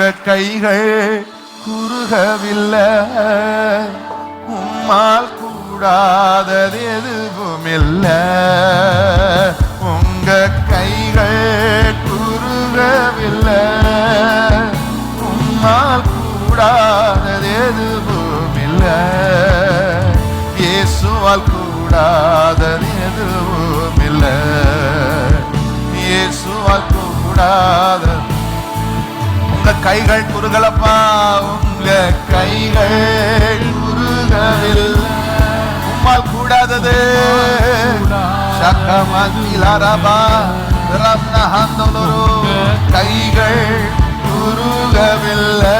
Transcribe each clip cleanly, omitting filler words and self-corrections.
உங்க கைகள் குறுகவில்லை, உம்மால் கூடாதது எதுவும் இல்லை. உங்க கைகள் குறுகவில்லை, உம்மால் கூடாதது எதுவும் இல்லை. இயேசுவால் கூடாதது எதுவும் இல்லை. இயேசுவால் கூடாதது. உங்க கைகள் குறுகலப்பா, உங்க கைகள் குறுகவில்லை, உம்மால் கூடாதது. கைகள் குறுகவில்லை,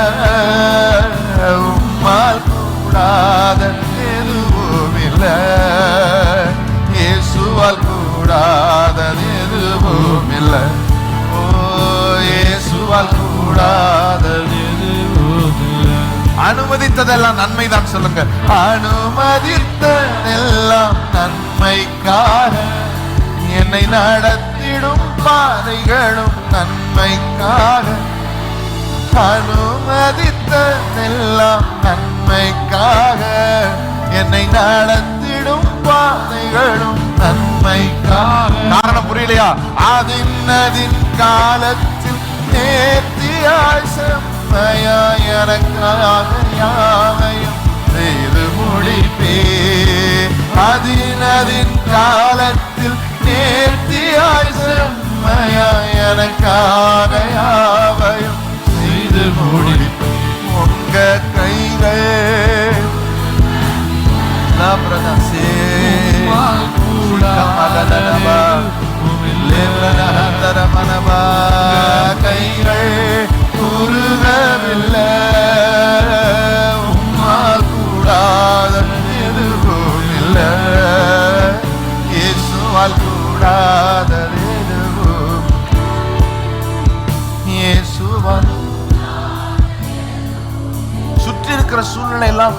உம்மால் கூடாத எதுவும் இல்லை. இயேசுவால் கூடாதது எதுவும் இல்லை. ஓ இயேசுவால் கூடாதது எதுவும் இல்லை. அனுமதித்ததெல்லாம் நன்மைதான் சொல்லுங்க. அனுமதித்ததெல்லாம் நன்மைக்காக, என்னை நடத்திடும் பாதைகளும் நன்மைக்காக. அனுமதித்ததெல்லாம் நன்மைக்காக, என்னை நடத்திடும் பாதைகளும் நன்மைக்காக. காரணம் புரியலையா? அதின் காலத்தில் நேர்த்தியாய் செம்மையாய் எனக்காக யாவையும் செய்து முடிப்பே. அதின் காலத்தில் நேர்த்தியாய் செம்மையாய் எனக்காக யாவையும் செய்து முடிப்பே. உங்க கைகள் கைகள் குறுகவில்லை, உம்மால் கூடாத எதுவும் இல்லை. இயேசுவால் கூடாதது எதுவும். இயேசுவால் சுற்றி இருக்கிற சூழ்நிலை எல்லாம்